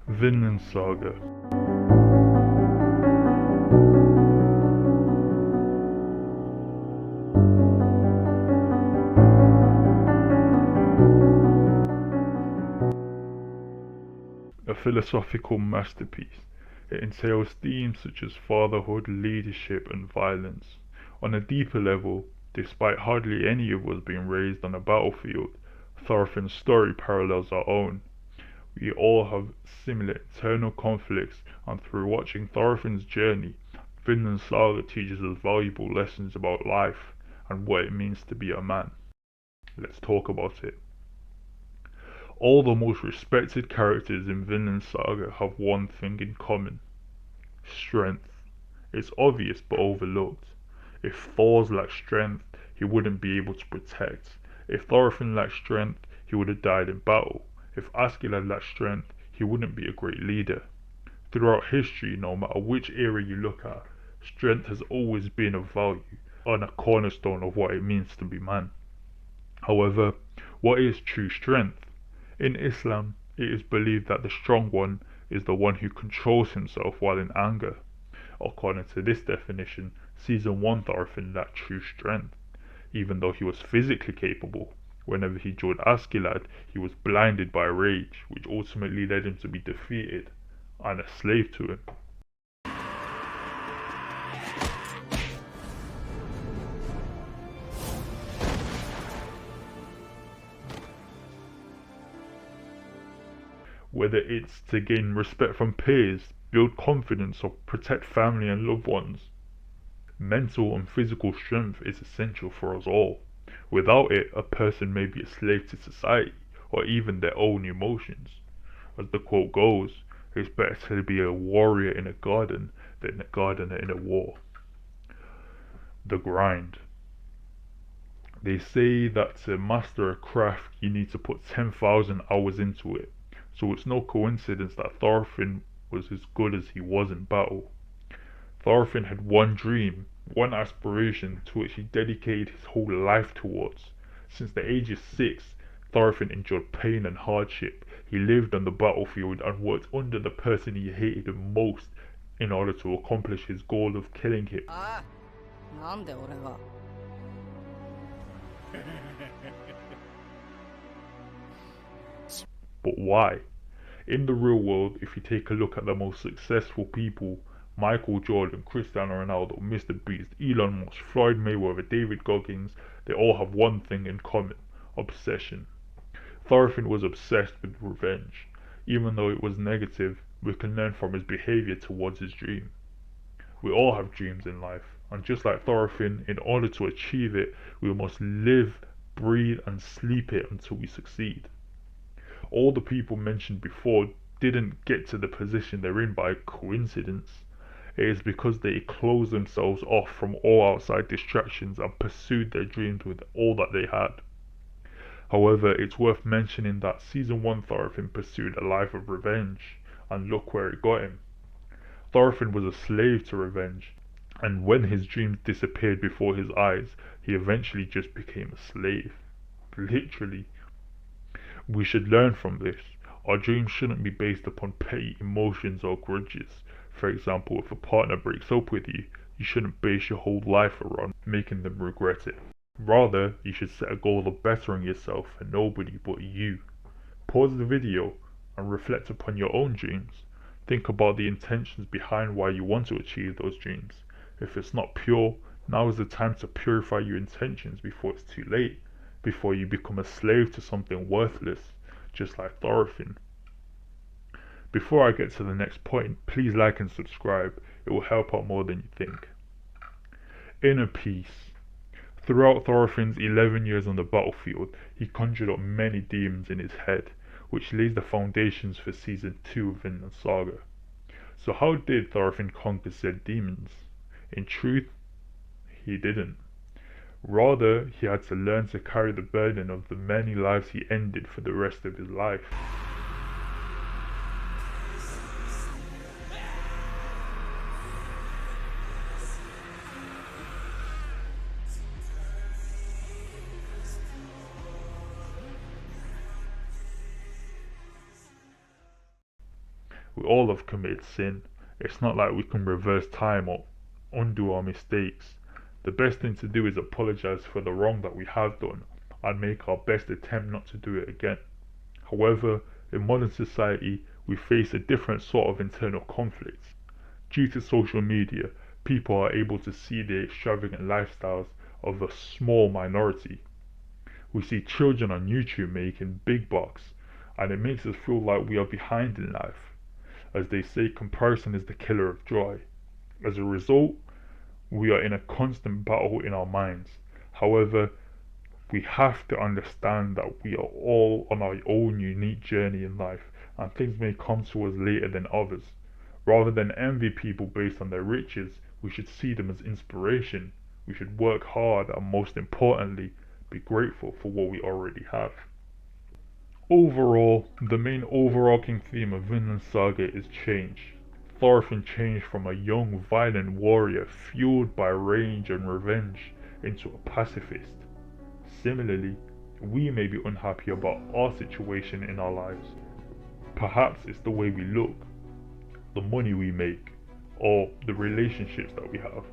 Vinland Saga. A philosophical masterpiece, it entails themes such as fatherhood, leadership, and violence. On a deeper level, despite hardly any of us being raised on a battlefield, Thorfinn's story parallels our own. We all have similar internal conflicts, and through watching Thorfinn's journey, Vinland Saga teaches us valuable lessons about life and what it means to be a man. Let's talk about it. All the most respected characters in Vinland Saga have one thing in common: strength. It's obvious but overlooked. If Thor's lacked strength, he wouldn't be able to protect. If Thorfinn lacked strength, he would have died in battle. If Askeladd lacked strength, he wouldn't be a great leader. Throughout history, no matter which era you look at, strength has always been of value and a cornerstone of what it means to be man. However, what is true strength? In Islam, it is believed that the strong one is the one who controls himself while in anger. According to this definition, Season 1 Thorfinn lacked true strength, even though he was physically capable. Whenever he joined Askeladd, he was blinded by rage, which ultimately led him to be defeated and a slave to him. Whether it's to gain respect from peers, build confidence, or protect family and loved ones, mental and physical strength is essential for us all. Without it, a person may be a slave to society or even their own emotions. As the quote goes, it's better to be a warrior in a garden than a gardener in a war. The grind. They say that to master a craft you need to put 10,000 hours into it, so it's no coincidence that Thorfinn was as good as he was in battle. Thorfinn had one dream, one aspiration to which he dedicated his whole life towards. Since the age of 6, Thorfinn endured pain and hardship. He lived on the battlefield and worked under the person he hated the most in order to accomplish his goal of killing him. But why? In the real world, if you take a look at the most successful people, Michael Jordan, Cristiano Ronaldo, Mr. Beast, Elon Musk, Floyd Mayweather, David Goggins, they all have one thing in common: obsession. Thorfinn was obsessed with revenge. Even though it was negative, we can learn from his behavior towards his dream. We all have dreams in life, and just like Thorfinn, in order to achieve it, we must live, breathe, and sleep it until we succeed. All the people mentioned before didn't get to the position they're in by coincidence. It is because they closed themselves off from all outside distractions and pursued their dreams with all that they had. However, it's worth mentioning that Season 1 Thorfinn pursued a life of revenge, and look where it got him. Thorfinn was a slave to revenge, and when his dreams disappeared before his eyes, he eventually just became a slave. Literally. We should learn from this. Our dreams shouldn't be based upon petty emotions or grudges. For example, if a partner breaks up with you, you shouldn't base your whole life around making them regret it. Rather, you should set a goal of bettering yourself for nobody but you. Pause the video and reflect upon your own dreams. Think about the intentions behind why you want to achieve those dreams. If it's not pure, now is the time to purify your intentions before it's too late, before you become a slave to something worthless, just like Thorfinn. Before I get to the next point, please like and subscribe. It will help out more than you think. Inner peace. Throughout Thorfinn's 11 years on the battlefield, he conjured up many demons in his head, which lays the foundations for Season 2 of Vinland Saga. So how did Thorfinn conquer said demons? In truth, he didn't. Rather, he had to learn to carry the burden of the many lives he ended for the rest of his life. We all have committed sin. It's not like we can reverse time or undo our mistakes. The best thing to do is apologize for the wrong that we have done and make our best attempt not to do it again. However, in modern society, we face a different sort of internal conflicts. Due to social media, people are able to see the extravagant lifestyles of a small minority. We see children on YouTube making big bucks, and it makes us feel like we are behind in life. As they say, comparison is the killer of joy. As a result, we are in a constant battle in our minds. However, we have to understand that we are all on our own unique journey in life, and things may come to us later than others. Rather than envy people based on their riches, we should see them as inspiration. We should work hard and, most importantly, be grateful for what we already have. Overall, the main overarching theme of Vinland Saga is change. Thorfinn changed from a young, violent warrior fueled by rage and revenge into a pacifist. Similarly, we may be unhappy about our situation in our lives. Perhaps it's the way we look, the money we make, or the relationships that we have.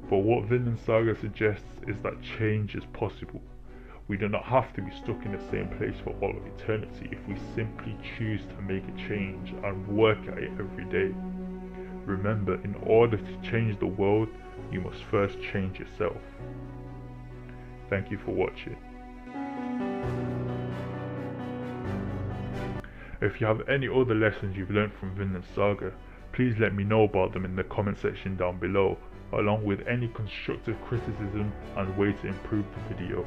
But what Vinland Saga suggests is that change is possible. We do not have to be stuck in the same place for all of eternity if we simply choose to make a change and work at it every day. Remember, in order to change the world, you must first change yourself. Thank you for watching. If you have any other lessons you've learned from Vinland Saga, please let me know about them in the comment section down below, along with any constructive criticism and way to improve the video.